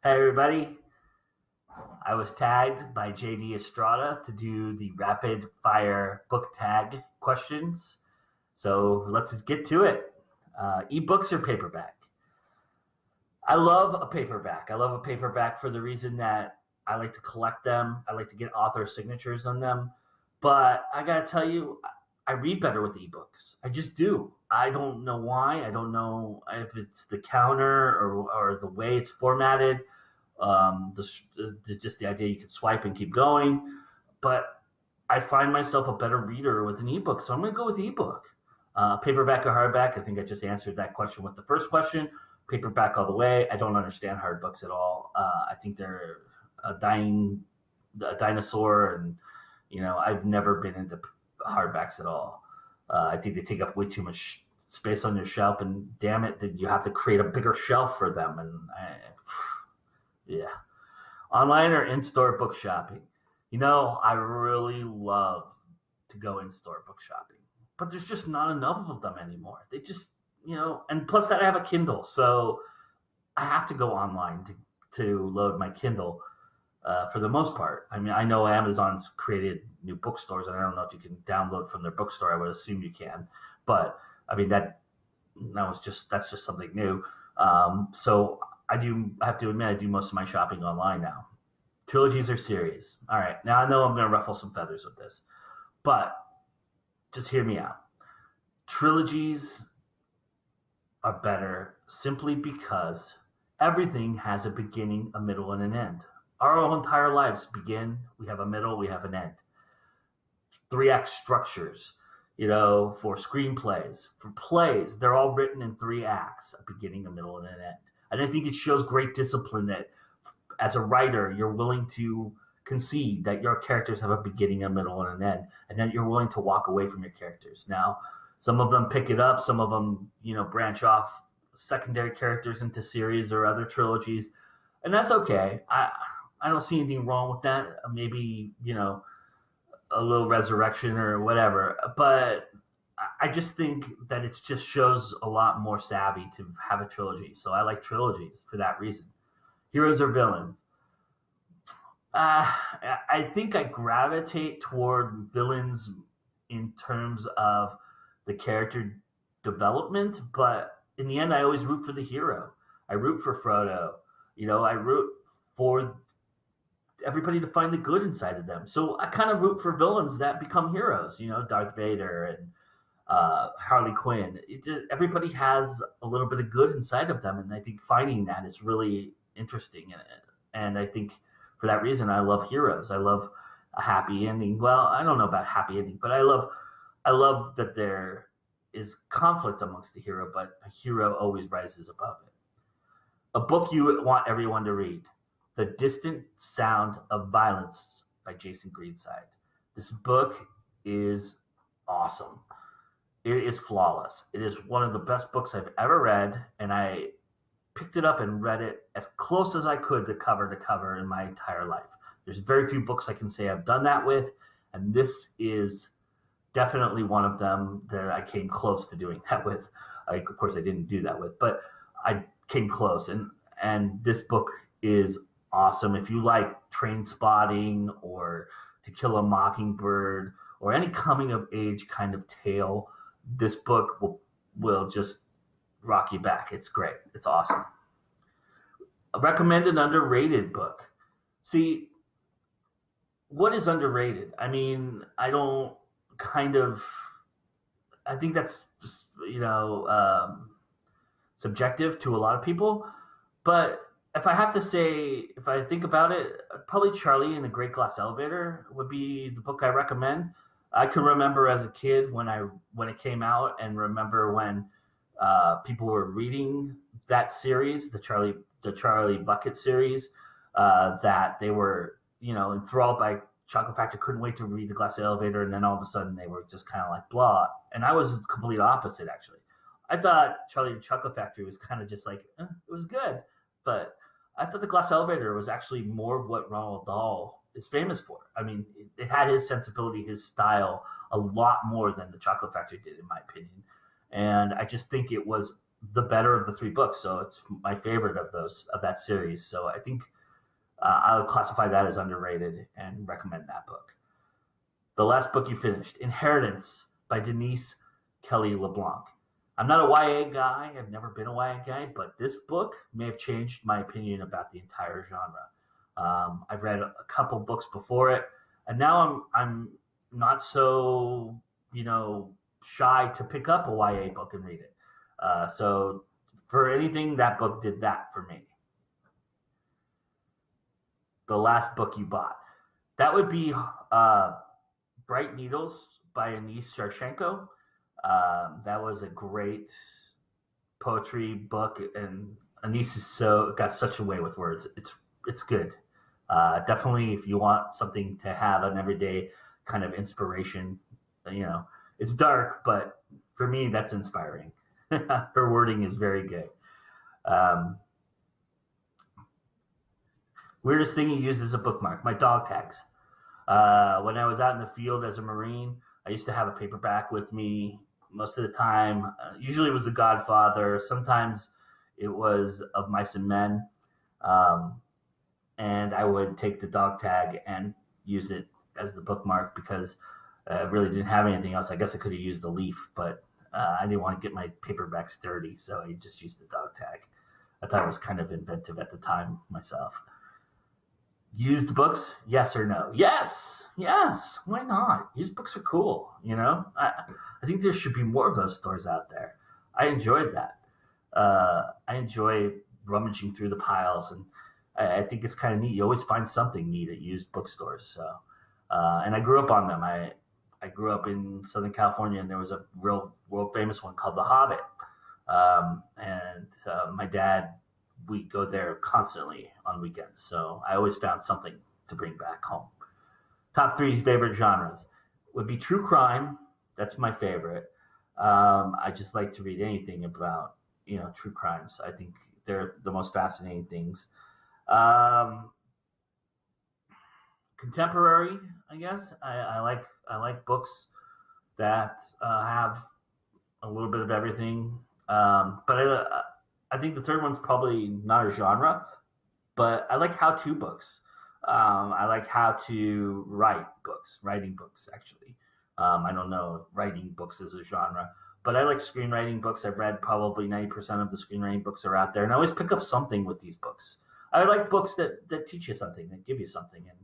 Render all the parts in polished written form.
Hey everybody, I was tagged by JD Estrada to do the rapid fire book tag questions. So let's get to it. Ebooks or paperback? I love a paperback. I love a paperback for the reason that I like to collect them. I like to get author signatures on them. But I gotta tell you, I read better with ebooks. I just do. I don't know why. I don't know if it's the counter or the way it's formatted. Just the idea you can swipe and keep going. But I find myself a better reader with an ebook, so I'm going to go with ebook. Paperback or hardback? I think I just answered that question with the first question. Paperback all the way. I don't understand hard books at all. I think they're a dinosaur, and I've never been into hardbacks at all. I think they take up way too much space on your shelf, and damn it, that you have to create a bigger shelf for them. Yeah, online or in-store book shopping. I really love to go in-store book shopping, but there's just not enough of them anymore. They just, and plus that I have a Kindle, so I have to go online to load my Kindle for the most part. I mean, I know Amazon's created new bookstores, and I don't know if you can download from their bookstore. I would assume you can, but I mean that's just something new. So I have to admit I do most of my shopping online now. Trilogies or series? All right, now I know I'm going to ruffle some feathers with this, but just hear me out. Trilogies are better simply because everything has a beginning, a middle, and an end. Our whole entire lives begin, we have a middle, we have an end. Three act structures, for screenplays, for plays, they're all written in three acts, a beginning, a middle, and an end. And I think it shows great discipline that as a writer, you're willing to concede that your characters have a beginning, a middle, and an end, and that you're willing to walk away from your characters. Now, some of them pick it up, some of them, branch off secondary characters into series or other trilogies, and that's okay. I don't see anything wrong with that. Maybe a little resurrection or whatever, but I just think that it just shows a lot more savvy to have a trilogy. So I like trilogies for that reason. Heroes or villains? I think I gravitate toward villains in terms of the character development, but in the end, I always root for the hero. I root for Frodo. I root for everybody to find the good inside of them. So I kind of root for villains that become heroes. Darth Vader and Harley Quinn. Everybody has a little bit of good inside of them, and I think finding that is really interesting. And I think for that reason, I love heroes. I love a happy ending. Well, I don't know about happy ending, but I love that there is conflict amongst the hero, but a hero always rises above it. A book you want everyone to read: The Distant Sound of Violence by Jason Greenside. This book is awesome. It is flawless. It is one of the best books I've ever read, and I picked it up and read it as close as I could to cover in my entire life. There's very few books I can say I've done that with, and this is definitely one of them that I came close to doing that with. Of course, I didn't do that with, but I came close, and this book is awesome. If you like Train Spotting or To Kill a Mockingbird or any coming of age kind of tale, this book will just rock you back. It's great. It's awesome. A recommended underrated book. See, what is underrated? I mean, I don't kind of. I think that's just subjective to a lot of people. But if I have to say, if I think about it, probably Charlie and the Great Glass Elevator would be the book I recommend. I can remember as a kid when it came out, and remember when people were reading that series, the Charlie Bucket series, that they were enthralled by Chocolate Factory, couldn't wait to read the Glass Elevator, and then all of a sudden they were just kind of like blah. And I was the complete opposite actually. I thought Charlie and the Chocolate Factory was kind of just like it was good, but I thought the Glass Elevator was actually more of what Ronald Dahl is famous for. I mean, it had his sensibility, his style, a lot more than the Chocolate Factory did, in my opinion. And I just think it was the better of the three books. So it's my favorite of that series. So I think I would classify that as underrated and recommend that book. The last book you finished, Inheritance by Denise Kelly LeBlanc. I'm not a YA guy. I've never been a YA guy, but this book may have changed my opinion about the entire genre. I've read a couple books before it, and now I'm not so shy to pick up a YA book and read it. So for anything, that book did that for me. The last book you bought, that would be Bright Needles by Anis Sharshenko. That was a great poetry book, and Anis got such a way with words. It's good. Definitely, if you want something to have an everyday kind of inspiration, it's dark, but for me, that's inspiring. Her wording is very good. Weirdest thing you used as a bookmark? My dog tags. When I was out in the field as a Marine, I used to have a paperback with me most of the time. Usually it was The Godfather. Sometimes it was Of Mice and Men. And I would take the dog tag and use it as the bookmark because I really didn't have anything else. I guess I could have used the leaf, but I didn't want to get my paperbacks dirty, so I just used the dog tag. I thought it was kind of inventive at the time myself. Used books, yes or no? Yes. Why not? Used books are cool. I think there should be more of those stores out there. I enjoyed that. I enjoy rummaging through the piles, and I think it's kind of neat. You always find something neat at used bookstores. So, and I grew up on them. I grew up in Southern California, and there was a real world famous one called The Hobbit. And my dad, we go there constantly on weekends. So I always found something to bring back home. Top three favorite genres would be true crime. That's my favorite. I just like to read anything about, true crimes. I think they're the most fascinating things. Contemporary, I guess. I like books that have a little bit of everything. But I think the third one's probably not a genre, but I like how-to books. I like how to writing books, actually. I don't know if writing books is a genre, but I like screenwriting books. I've read probably 90% of the screenwriting books are out there, and I always pick up something with these books. I like books that teach you something, that give you something, and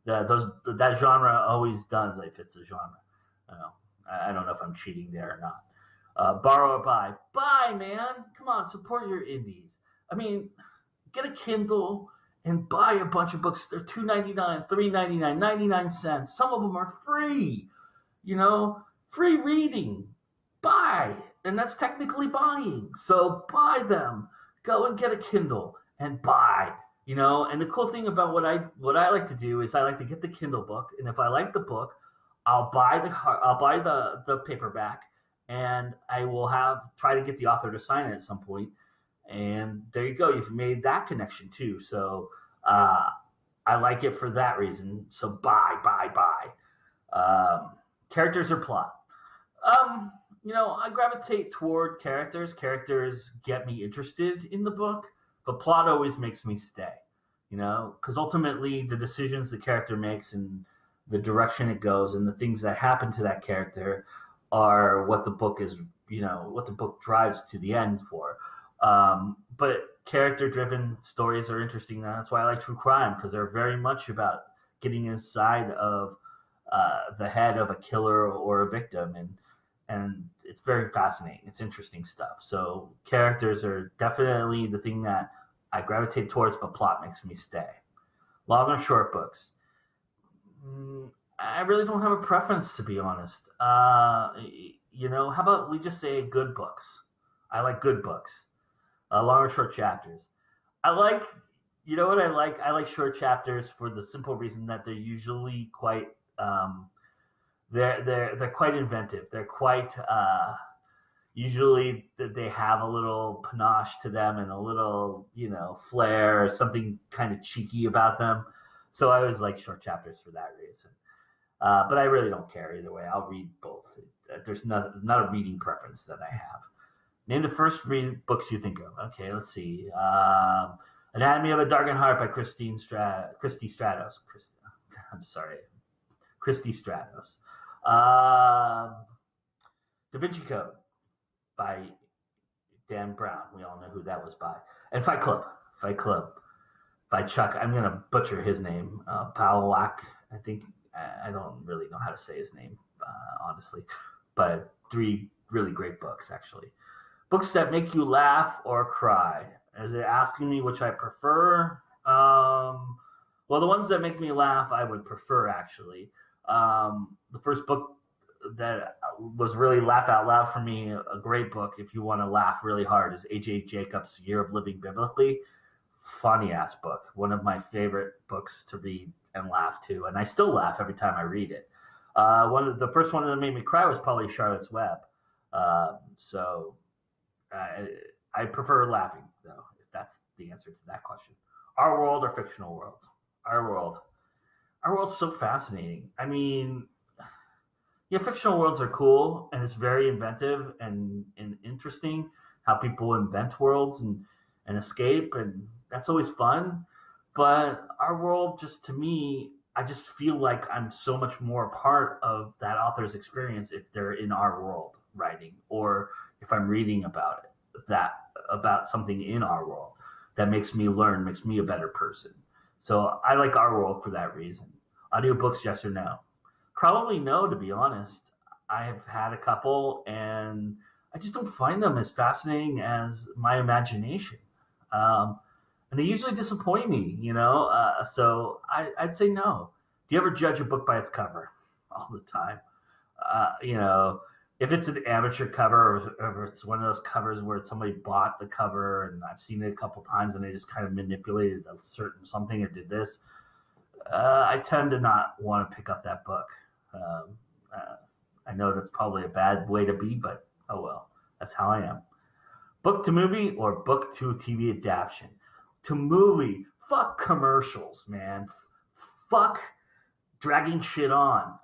that genre always does if it's a genre. I don't know if I'm cheating there or not. Borrow or buy? Buy, man. Come on, support your indies. I mean, get a Kindle and buy a bunch of books. They're $2.99, $3.99, 99 cents. Some of them are free. Free reading. Buy. And that's technically buying. So buy them. Go and get a Kindle and buy. And the cool thing about what I like to do is I like to get the Kindle book, and if I like the book, I'll buy the paperback, and I will try to get the author to sign it at some point. And there you go. You've made that connection too. So I like it for that reason. So buy. Characters or plot? I gravitate toward characters. Characters get me interested in the book, but plot always makes me stay. Because ultimately the decisions the character makes and the direction it goes and the things that happen to that character are what the book is, what the book drives to the end for. But character-driven stories are interesting. That's why I like true crime, because they're very much about getting inside of the head of a killer or a victim, and it's very fascinating. It's interesting stuff. So characters are definitely the thing that I gravitate towards, but plot makes me stay. Long or short books? I really don't have a preference, to be honest. How about we just say good books? I like good books. Long or short chapters? I like short chapters for the simple reason that they're usually quite they're quite inventive. They're quite usually they have a little panache to them and a little flair or something kind of cheeky about them. So I always like short chapters for that reason. But I really don't care either way. I'll read both. There's not a reading preference that I have. Name the first books you think of. Okay, let's see. Anatomy of a Darkened Heart by Christy Stratos. I'm sorry, Christy Stratos. Da Vinci Code by Dan Brown. We all know who that was by. And Fight Club. Fight Club by Chuck. I'm going to butcher his name. Palahniuk. I think. I don't really know how to say his name, honestly. But 3 really great books, actually. Books that make you laugh or cry. Is it asking me which I prefer? Well, the ones that make me laugh, I would prefer, actually. The first book that was really laugh out loud for me, a great book if you want to laugh really hard, is A.J. Jacobs' Year of Living Biblically. Funny ass book. One of my favorite books to read and laugh to. And I still laugh every time I read it. The first one that made me cry was probably Charlotte's Web. So I prefer laughing, though, if that's the answer to that question. Our world or fictional world? Our world. Our world's so fascinating. I mean, yeah, fictional worlds are cool, and it's very inventive and interesting how people invent worlds and escape, and that's always fun. But our world, just to me, I just feel like I'm so much more a part of that author's experience if they're in our world writing, or if I'm reading about something in our world that makes me learn, makes me a better person. So I like our world for that reason. Audiobooks, yes or no? Probably no, to be honest. I have had a couple, and I just don't find them as fascinating as my imagination. And they usually disappoint me, so I'd say no. Do you ever judge a book by its cover? All the time. If it's an amateur cover, or if it's one of those covers where somebody bought the cover, and I've seen it a couple times, and they just kind of manipulated a certain something or did this, I tend to not want to pick up that book. I know that's probably a bad way to be, but oh well, that's how I am. Book to movie or book to TV adaptation? To movie, fuck commercials, man. Fuck dragging shit on.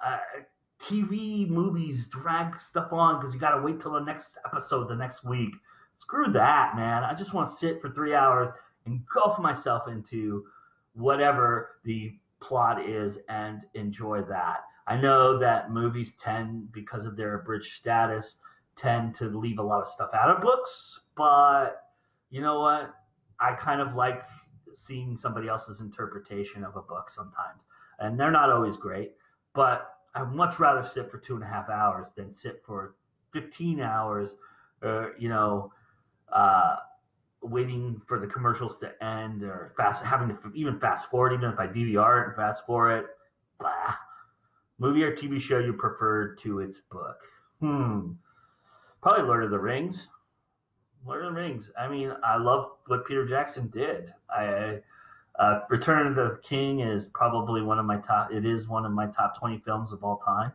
TV movies drag stuff on because you got to wait till the next episode the next week. Screw that, man. I just want to sit for 3 hours, engulf myself into whatever the plot is and enjoy that. I know that movies tend, because of their abridged status, tend to leave a lot of stuff out of books, but you know what? I kind of like seeing somebody else's interpretation of a book sometimes. And they're not always great, but I'd much rather sit for 2.5 hours than sit for 15 hours, waiting for the commercials to end, or having to even fast forward, even if I DVR it and fast forward it. Blah. Movie or TV show you preferred to its book? Probably Lord of the Rings. Lord of the Rings. I mean, I love what Peter Jackson did. Return of the King is probably one of my top 20 films of all time.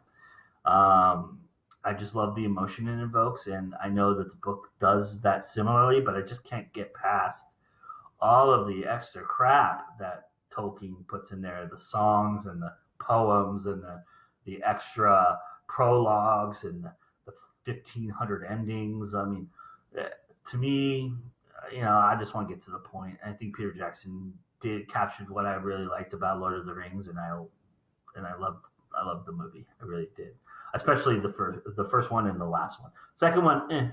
I just love the emotion it invokes, and I know that the book does that similarly, but I just can't get past all of the extra crap that Tolkien puts in there, the songs and the poems and the extra prologues and the 1,500 endings. I mean, to me, I just want to get to the point. I think Peter Jackson did capture what I really liked about Lord of the Rings, and I loved the movie. I really did, especially the first one and the last one. Second one,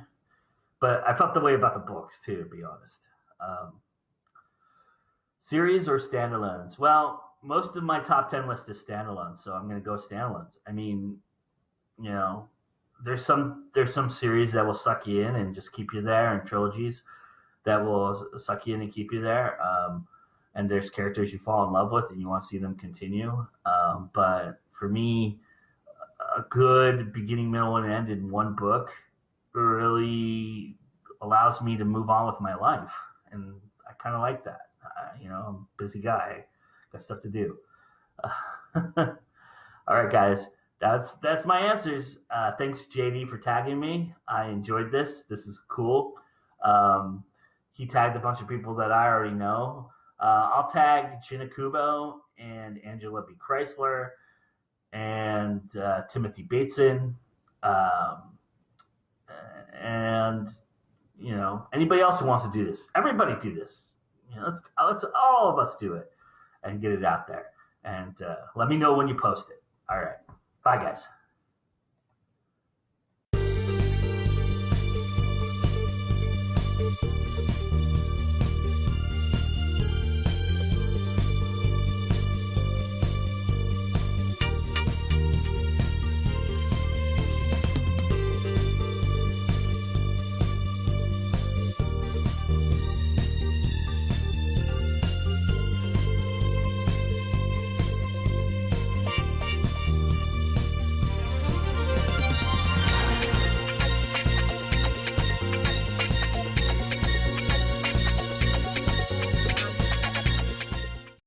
but I felt the way about the books too, to be honest. Series or standalones? Well, most of my top 10 list is standalones, so I'm going to go standalones. I mean, there's some series that will suck you in and just keep you there, and trilogies that will suck you in and keep you there. And there's characters you fall in love with and you want to see them continue. But for me, a good beginning, middle, and end in one book really allows me to move on with my life. And I kind of like that. I'm a busy guy. Got stuff to do. All right, guys. That's my answers. Thanks, JD, for tagging me. I enjoyed this. This is cool. He tagged a bunch of people that I already know. I'll tag Gina Kubo and Angela B. Chrysler and Timothy Bateson. And anybody else who wants to do this, everybody do this. Let's all of us do it and get it out there. And let me know when you post it. All right. Bye, guys.